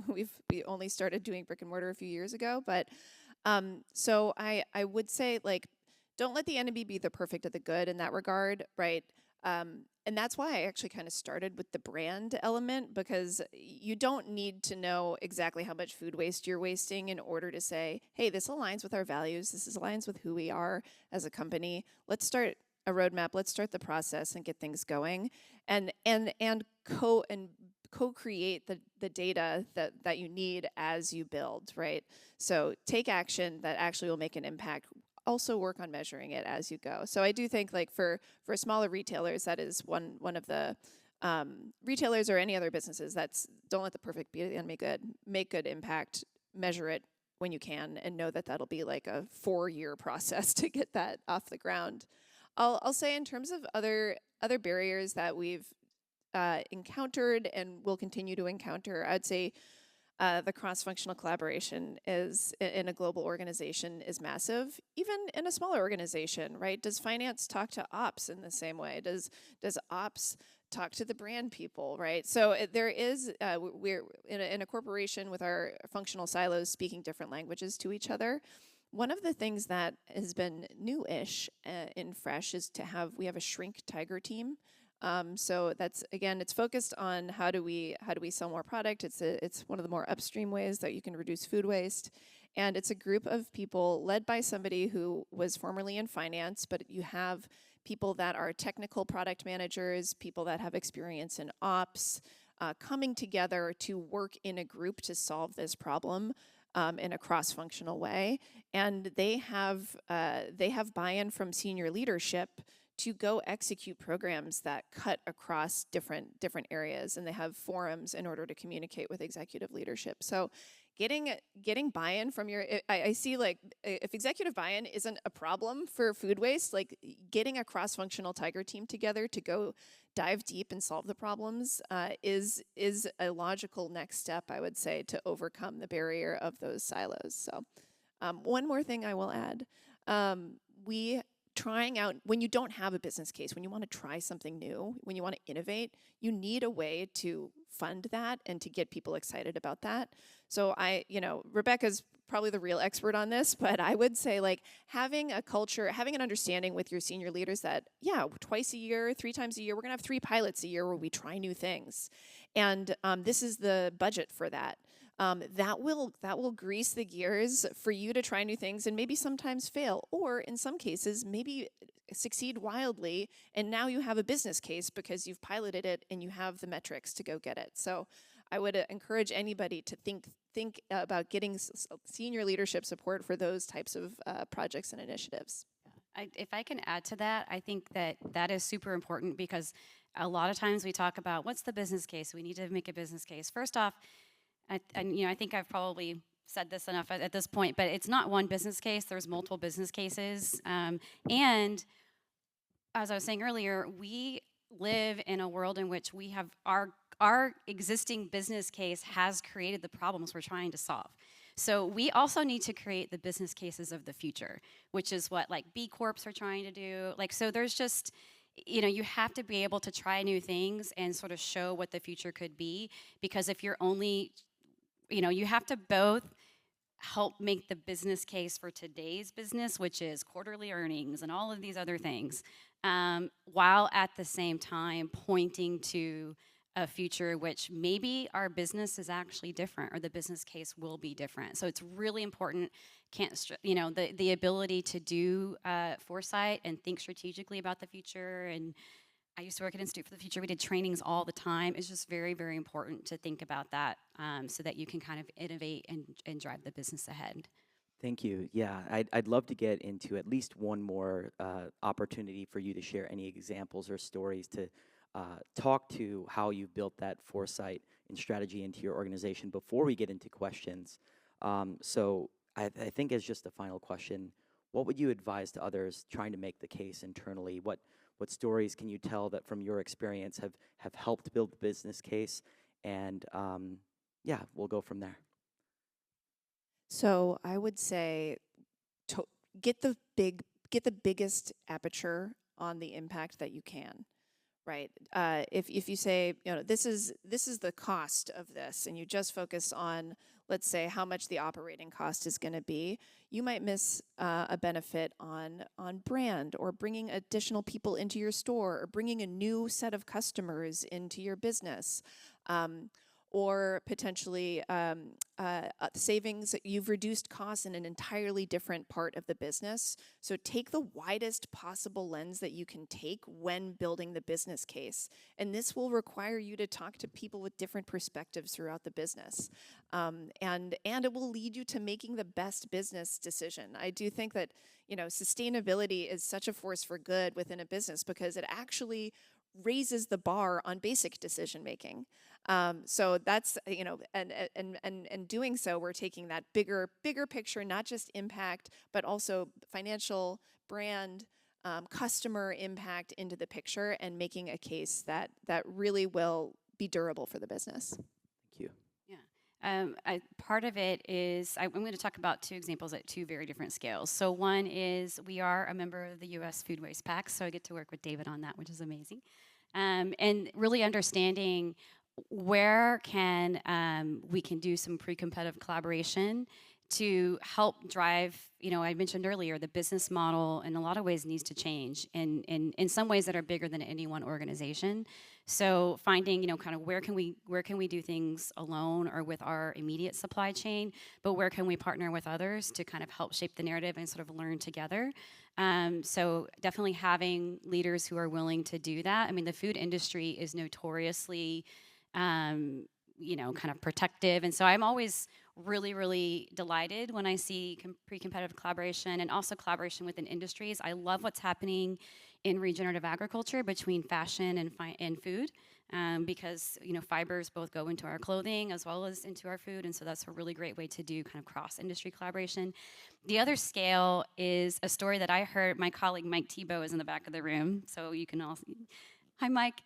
Speaker 2: We only started doing brick and mortar a few years ago, but so I would say, like, don't let the enemy be the perfect of the good in that regard, right? And that's why I actually kind of started with the brand element, because you don't need to know exactly how much food waste you're wasting in order to say, hey, this aligns with our values, this aligns with who we are as a company. Let's start a roadmap, let's start the process and get things going, and co-create the data that you need as you build, right? So take action that actually will make an impact. Also work on measuring it as you go. So I do think, like, for smaller retailers, that is one of the retailers or any other businesses, that's, don't let the perfect be the enemy good. Make good impact, measure it when you can, and know that that'll be like a 4-year process to get that off the ground. I'll say, in terms of other barriers that we've encountered and will continue to encounter. I'd say the cross-functional collaboration is in a global organization is massive, even in a smaller organization, right? Does finance talk to ops in the same way? Does ops talk to the brand people, right? So there is, we're in a corporation with our functional silos speaking different languages to each other. One of the things that has been new-ish in Fresh is we have a shrink tiger team. So that's, again, it's focused on how do we sell more product. It's one of the more upstream ways that you can reduce food waste. And it's a group of people led by somebody who was formerly in finance, but you have people that are technical product managers, people that have experience in ops, coming together to work in a group to solve this problem in a cross-functional way. And they have buy-in from senior leadership to go execute programs that cut across different areas, and they have forums in order to communicate with executive leadership. So getting buy-in from I see, like, if executive buy-in isn't a problem for food waste, like getting a cross-functional tiger team together to go dive deep and solve the problems is a logical next step, I would say, to overcome the barrier of those silos. So one more thing I will add. Trying out, when you don't have a business case, when you want to try something new, when you want to innovate, you need a way to fund that and to get people excited about that. So Rebecca's probably the real expert on this, but I would say, like, having a culture, having an understanding with your senior leaders that, twice a year, 3 times a year, we're gonna have 3 pilots a year where we try new things. And this is the budget for that. That will grease the gears for you to try new things and maybe sometimes fail, or in some cases maybe succeed wildly, and now you have a business case because you've piloted it and you have the metrics to go get it. So I would encourage anybody to think about getting senior leadership support for those types of projects and initiatives.
Speaker 3: If I can add to that, I think that is super important, because a lot of times we talk about what's the business case. We need to make a business case. First off, I think I've probably said this enough at this point, but it's not one business case. There's multiple business cases. And as I was saying earlier, we live in a world in which we have our existing business case has created the problems we're trying to solve. So we also need to create the business cases of the future, which is what, like, B Corps are trying to do. Like, so there's just, you have to be able to try new things and sort of show what the future could be, because if you're only, you have to both help make the business case for today's business, which is quarterly earnings and all of these other things, while at the same time pointing to a future which maybe our business is actually different, or the business case will be different. So it's really important, the ability to do foresight and think strategically about the future. And I used to work at Institute for the Future. We did trainings all the time. It's just very, very important to think about that, so that you can kind of innovate and drive the business ahead.
Speaker 1: Thank you. Yeah, I'd love to get into at least one more opportunity for you to share any examples or stories to talk to how you've built that foresight and strategy into your organization before we get into questions. So I think, as just a final question, what would you advise to others trying to make the case internally? What stories can you tell that from your experience have helped build the business case? And we'll go from there.
Speaker 2: So I would say get the biggest aperture on the impact that you can. Right. If you say, this is the cost of this, and you just focus on, let's say, how much the operating cost is going to be, you might miss a benefit on brand, or bringing additional people into your store, or bringing a new set of customers into your business. Or potentially savings. You've reduced costs in an entirely different part of the business. So take the widest possible lens that you can take when building the business case. And this will require you to talk to people with different perspectives throughout the business. And it will lead you to making the best business decision. I do think that, sustainability is such a force for good within a business, because it actually raises the bar on basic decision making. So that's, and doing so, we're taking that bigger picture, not just impact, but also financial, brand, customer impact into the picture and making a case that really will be durable for the business.
Speaker 1: Thank you.
Speaker 3: Part of it is, I'm going to talk about two examples at two very different scales. So one is we are a member of the U.S. Food Waste Pact, so I get to work with David on that, which is amazing. And really understanding where we can do some pre-competitive collaboration to help drive, I mentioned earlier, the business model in a lot of ways needs to change in some ways that are bigger than any one organization. So finding, kind of where can we do things alone or with our immediate supply chain, but where can we partner with others to kind of help shape the narrative and sort of learn together. So definitely having leaders who are willing to do that. I mean, the food industry is notoriously, kind of protective. And so I'm always really, really delighted when I see pre-competitive collaboration and also collaboration within industries. I love what's happening in regenerative agriculture between fashion and food because, fibers both go into our clothing as well as into our food. And so that's a really great way to do kind of cross-industry collaboration. The other scale is a story that I heard. My colleague Mike Tebow is in the back of the room, so you can all hi, Mike.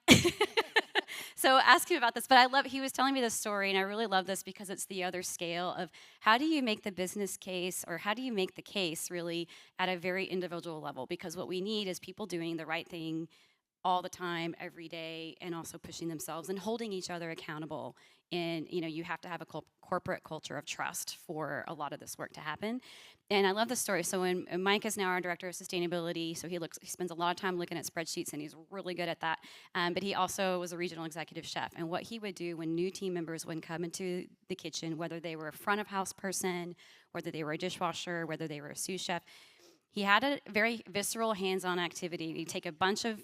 Speaker 3: So ask him about this, but he was telling me this story, and I really love this because it's the other scale of how do you make the business case, or how do you make the case really at a very individual level? Because what we need is people doing the right thing all the time, every day, and also pushing themselves and holding each other accountable. And you have to have a corporate culture of trust for a lot of this work to happen. And I love the story. So when Mike is now our director of sustainability, so he spends a lot of time looking at spreadsheets, and he's really good at that. But he also was a regional executive chef. And what he would do when new team members would come into the kitchen, whether they were a front of house person, whether they were a dishwasher, whether they were a sous chef, he had a very visceral, hands-on activity. He'd take a bunch of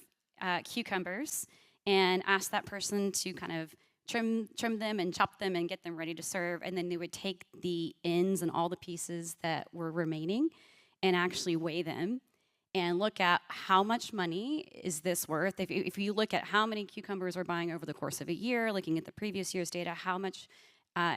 Speaker 3: cucumbers and ask that person to kind of trim them and chop them and get them ready to serve. And then they would take the ends and all the pieces that were remaining and actually weigh them and look at how much money is this worth. If you look at how many cucumbers we're buying over the course of a year, looking at the previous year's data, how much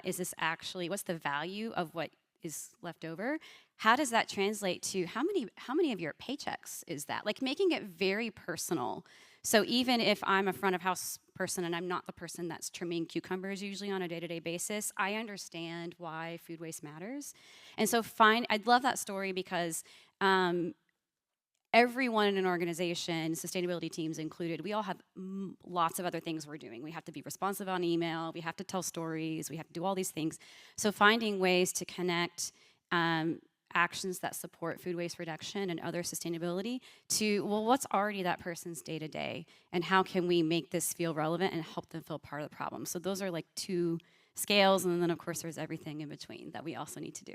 Speaker 3: is this actually, what's the value of what is left over? How does that translate to how many of your paychecks is that? Like making it very personal. So even if I'm a front of house person and I'm not the person that's trimming cucumbers usually on a day-to-day basis, I understand why food waste matters. And so I'd love that story because everyone in an organization, sustainability teams included, we all have lots of other things we're doing. We have to be responsive on email, we have to tell stories, we have to do all these things. So finding ways to connect actions that support food waste reduction and other sustainability to, well, what's already that person's day-to-day, and how can we make this feel relevant and help them feel part of the problem? So those are like two scales, and then of course there's everything in between that we also need to do.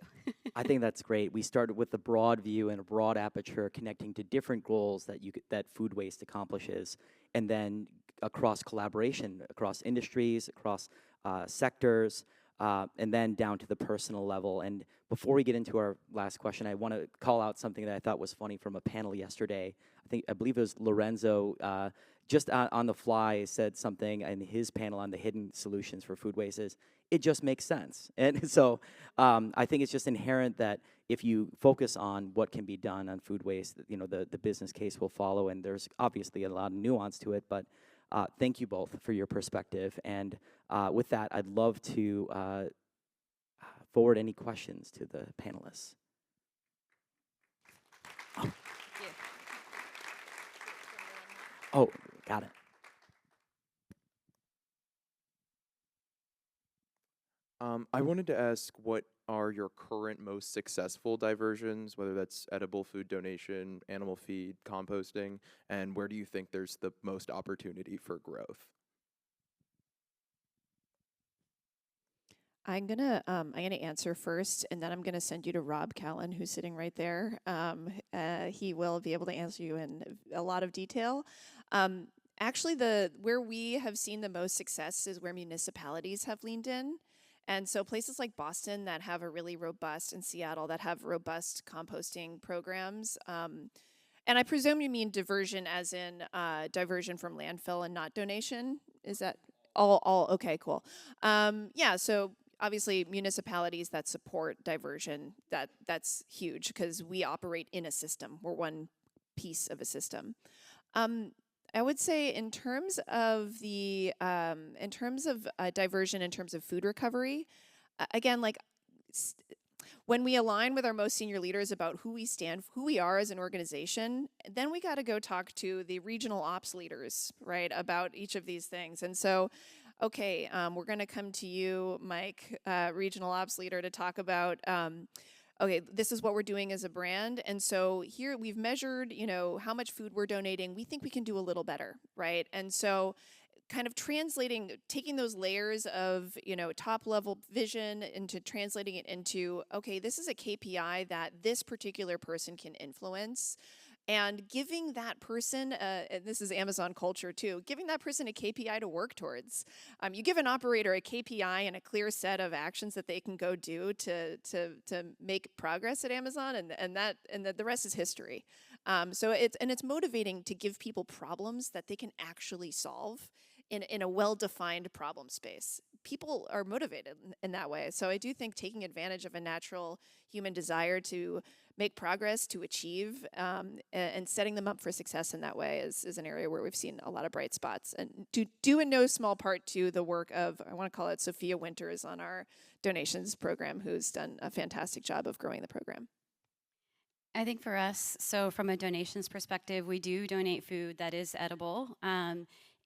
Speaker 1: I think that's great. We started with a broad view and a broad aperture connecting to different goals that food waste accomplishes, and then across collaboration, across industries, across sectors, and then down to the personal level. And before we get into our last question, I want to call out something that I thought was funny from a panel yesterday. I believe it was Lorenzo, just on the fly said something in his panel on the hidden solutions for food waste is, it just makes sense. And so I think it's just inherent that if you focus on what can be done on food waste, the business case will follow, and there's obviously a lot of nuance to it, but thank you both for your perspective. And with that, I'd love to forward any questions to the panelists. Oh, got it.
Speaker 4: I wanted to ask, what are your current most successful diversions, whether that's edible food donation, animal feed, composting, and where do you think there's the most opportunity for growth?
Speaker 2: I'm gonna answer first, and then I'm gonna send you to Rob Callan, who's sitting right there. He will be able to answer you in a lot of detail. Actually, where we have seen the most success is where municipalities have leaned in. And so places like Boston that have a really robust, and Seattle that have robust composting programs. And I presume you mean diversion as in diversion from landfill and not donation. Is that all okay, cool. Yeah, so obviously municipalities that support diversion, that's huge because we operate in a system. We're one piece of a system. I would say in terms of the diversion, in terms of food recovery, again, like when we align with our most senior leaders about who we are as an organization, then we got to go talk to the regional ops leaders, right, about each of these things. And so, okay, we're going to come to you, Mike, regional ops leader, to talk about, okay, this is what we're doing as a brand. And so here we've measured, you know, how much food we're donating. We think we can do a little better, right? And so kind of taking those layers of, you know, top level vision into translating it into, okay, this is a KPI that this particular person can influence, and giving that person, and this is Amazon culture too, giving that person a KPI to work towards. You give an operator a KPI and a clear set of actions that they can go do to make progress at Amazon, and the rest is history. So it's motivating to give people problems that they can actually solve in a well-defined problem space. People are motivated in that way. So I do think taking advantage of a natural human desire to make progress, to achieve, and setting them up for success in that way is an area where we've seen a lot of bright spots. And due in no small part to the work of, I want to call it Sophia Winters on our donations program, who's done a fantastic job of growing the program.
Speaker 3: I think for us, so from a donations perspective, we do donate food that is edible.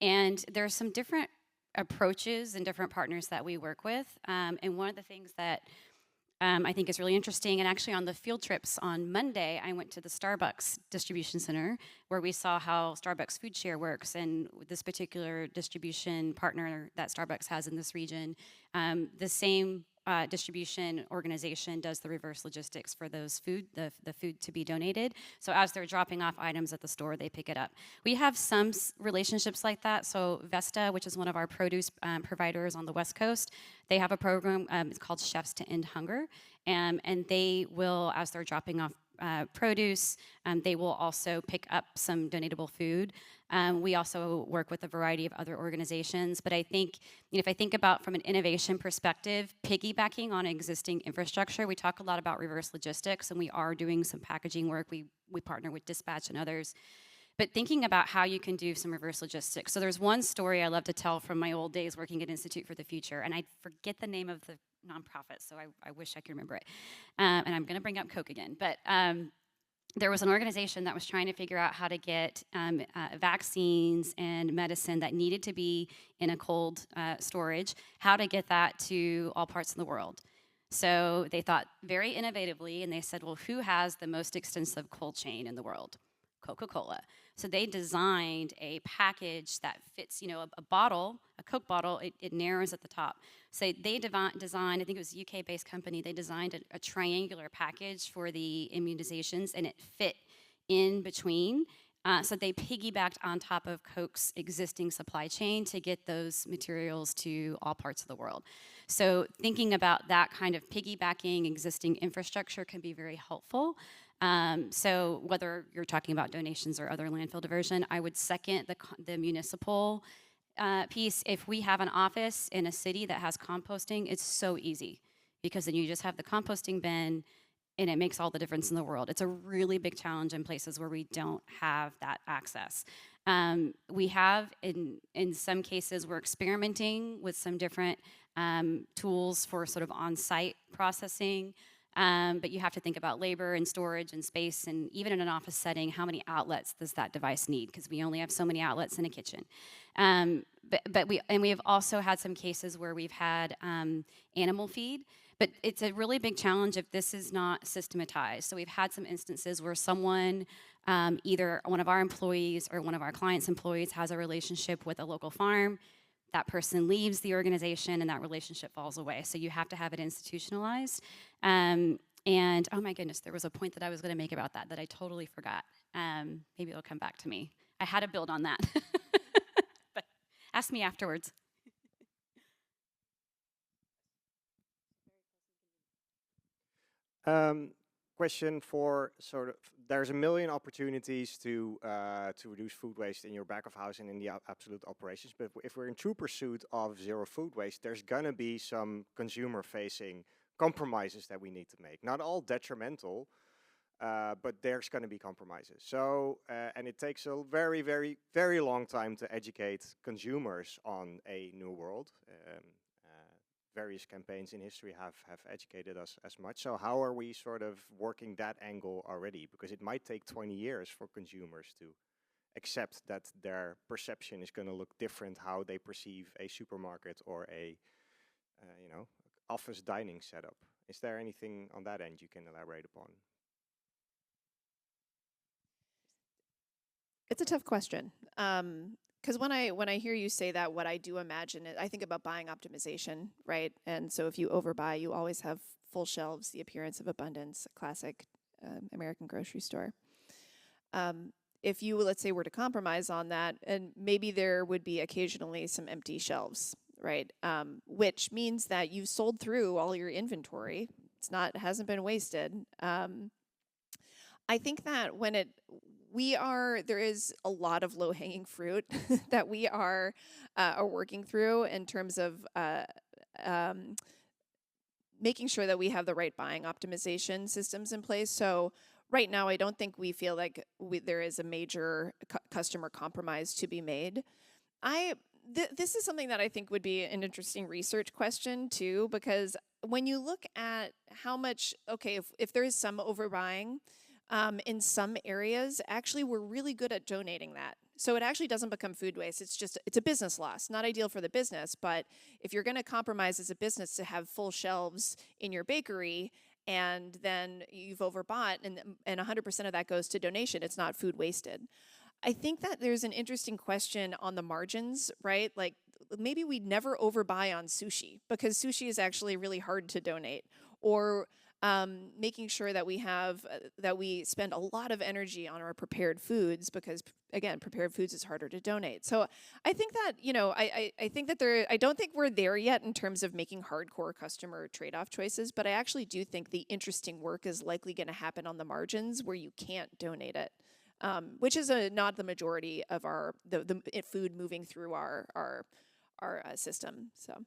Speaker 3: And there are some different approaches and different partners that we work with. And one of the things that I think is really interesting, and actually on the field trips on Monday, I went to the Starbucks distribution center where we saw how Starbucks Food Share works, and this particular distribution partner that Starbucks has in this region, the same distribution organization does the reverse logistics for those the food to be donated. So as they're dropping off items at the store, they pick it up. We have some relationships like that. So Vesta, which is one of our produce providers on the West Coast, they have a program, it's called Chefs to End Hunger. And they will, as they're dropping off produce, they will also pick up some donatable food. We also work with a variety of other organizations, but I think, you know, if I think about from an innovation perspective, piggybacking on existing infrastructure, we talk a lot about reverse logistics, and we are doing some packaging work. We partner with Dispatch and others. But thinking about how you can do some reverse logistics. So there's one story I love to tell from my old days working at Institute for the Future, and I forget the name of the nonprofit, so I wish I could remember it. And I'm going to bring up Coke again, but there was an organization that was trying to figure out how to get vaccines and medicine that needed to be in a cold storage, how to get that to all parts of the world. So they thought very innovatively, and they said, well, who has the most extensive cold chain in the world? Coca-Cola. So they designed a package that fits, you know, a bottle, a Coke bottle, it narrows at the top. So they designed, I think it was a UK-based company, they designed a triangular package for the immunizations, and it fit in between. So they piggybacked on top of Coke's existing supply chain to get those materials to all parts of the world. So thinking about that kind of piggybacking existing infrastructure can be very helpful. So whether you're talking about donations or other landfill diversion, I would second the municipal piece. If we have an office in a city that has composting, it's so easy because then you just have the composting bin and it makes all the difference in the world. It's a really big challenge in places where we don't have that access. We have, in some cases, we're experimenting with some different tools for sort of on-site processing. But you have to think about labor and storage and space, and even in an office setting, how many outlets does that device need? Because we only have so many outlets in a kitchen. But we have also had some cases where we've had animal feed, but it's a really big challenge if this is not systematized. So we've had some instances where someone, either one of our employees or one of our clients' employees, has a relationship with a local farm. That person leaves the organization and that relationship falls away. So you have to have it institutionalized. And oh my goodness, there was a point that I was going to make about that I totally forgot. Maybe it'll come back to me. I had a build on that. But ask me afterwards.
Speaker 5: Question for sort of, there's a million opportunities to reduce food waste in your back of house and in the absolute operations, but if we're in true pursuit of zero food waste, there's gonna be some consumer facing compromises that we need to make. Not all detrimental, but there's going to be compromises. So, and it takes a very, very, very long time to educate consumers on a new world. Various campaigns in history have educated us as much. So how are we sort of working that angle already? Because it might take 20 years for consumers to accept that their perception is going to look different, how they perceive a supermarket or a, office dining setup. Is there anything on that end you can elaborate upon?
Speaker 2: It's a tough question. Because when I hear you say that, what I do imagine, I think about buying optimization, right? And so if you overbuy, you always have full shelves, the appearance of abundance, a classic American grocery store. If you, let's say, were to compromise on that, and maybe there would be occasionally some empty shelves, right? Which means that you've sold through all your inventory. It hasn't been wasted. I think that there is a lot of low-hanging fruit that we are working through in terms of making sure that we have the right buying optimization systems in place. So right now, I don't think we feel like there is a major customer compromise to be made. This is something that I think would be an interesting research question too, because when you look at how much, if there is some overbuying, in some areas, actually, we're really good at donating that. So it actually doesn't become food waste. It's a business loss. Not ideal for the business, but if you're going to compromise as a business to have full shelves in your bakery and then you've overbought and 100% of that goes to donation, it's not food wasted. I think that there's an interesting question on the margins, right? Like maybe we never overbuy on sushi because sushi is actually really hard to donate, or making sure that we spend a lot of energy on our prepared foods because, again, prepared foods is harder to donate. So I think that, I think that I don't think we're there yet in terms of making hardcore customer trade-off choices, but I actually do think the interesting work is likely going to happen on the margins where you can't donate it, which is not the majority of the food moving through our system. So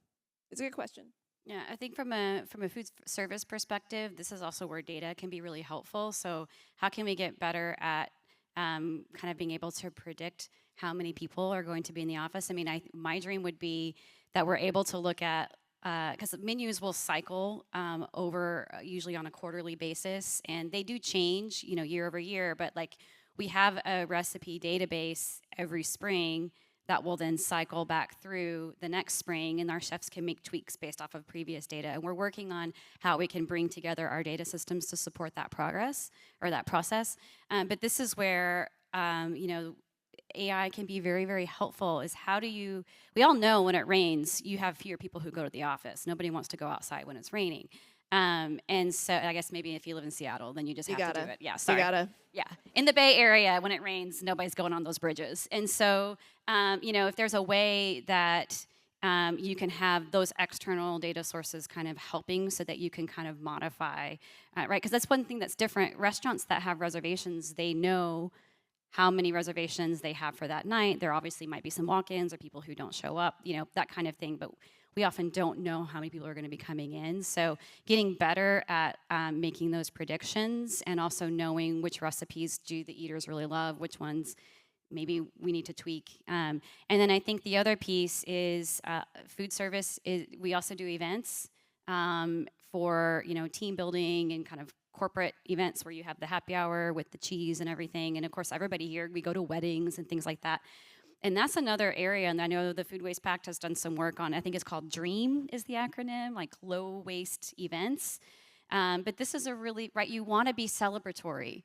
Speaker 2: it's a good question.
Speaker 3: Yeah, I think from a food service perspective, this is also where data can be really helpful. So how can we get better at kind of being able to predict how many people are going to be in the office? I mean, my dream would be that we're able to look at, because menus will cycle over usually on a quarterly basis, and they do change, year over year, but like we have a recipe database every spring that will then cycle back through the next spring, and our chefs can make tweaks based off of previous data. And we're working on how we can bring together our data systems to support that progress or that process. But this is where, AI can be very, very helpful is we all know when it rains, you have fewer people who go to the office. Nobody wants to go outside when it's raining. And so I guess maybe if you live in Seattle, then you just have to do it. Yeah, sorry. Yeah. In the Bay Area, when it rains, nobody's going on those bridges. And so, if there's a way that you can have those external data sources kind of helping so that you can kind of modify, right? Because that's one thing that's different. Restaurants that have reservations, they know how many reservations they have for that night. There obviously might be some walk-ins or people who don't show up, that kind of thing. But we often don't know how many people are going to be coming in. So getting better at making those predictions and also knowing which recipes do the eaters really love, which ones maybe we need to tweak. And then I think the other piece is food service. We also do events for team building and kind of corporate events where you have the happy hour with the cheese and everything. And of course, everybody here, we go to weddings and things like that. And that's another area, and I know the Food Waste Pact has done some work on, I think it's called DREAM is the acronym, like low waste events. But this is right, you want to be celebratory.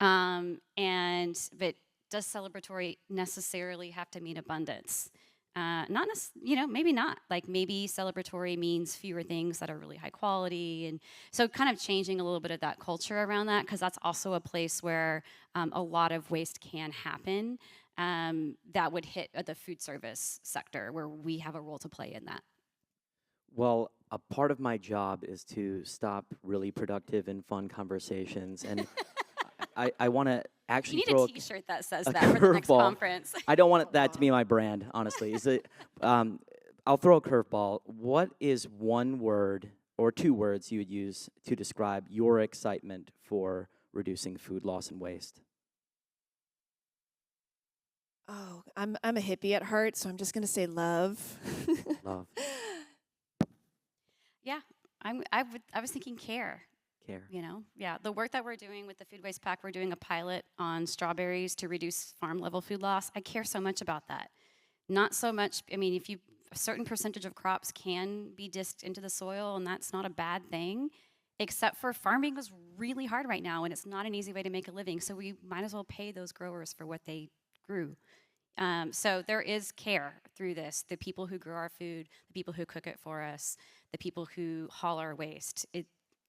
Speaker 3: But does celebratory necessarily have to mean abundance? Maybe not. Like maybe celebratory means fewer things that are really high quality. And so kind of changing a little bit of that culture around that, because that's also a place where a lot of waste can happen. That would hit the food service sector where we have a role to play in that.
Speaker 1: Well, a part of my job is to stop really productive and fun conversations, and I want to actually
Speaker 3: throw a T-shirt that says that for the next conference.
Speaker 1: I don't want that to be my brand, honestly. I'll throw a curveball. What is one word or two words you would use to describe your excitement for reducing food loss and waste?
Speaker 2: Oh, I'm a hippie at heart, so I'm just gonna say love.
Speaker 1: Love,
Speaker 3: Yeah, I was thinking care.
Speaker 1: care.
Speaker 3: You know, yeah, the work that we're doing with the food waste pack, we're doing a pilot on strawberries to reduce farm level food loss. I care so much about that. Not so much, I mean, if you, a certain percentage of crops can be disked into the soil, and that's not a bad thing, except for farming is really hard right now, and it's not an easy way to make a living. So we might as well pay those growers for what they grew. So there is care through this. The people who grow our food, the people who cook it for us, the people who haul our waste.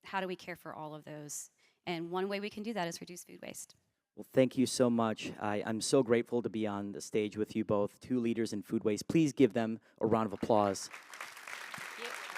Speaker 3: How do we care for all of those? And one way we can do that is reduce food waste.
Speaker 1: Well, thank you so much. I'm so grateful to be on the stage with you both, two leaders in food waste. Please give them a round of applause.
Speaker 3: Thank you.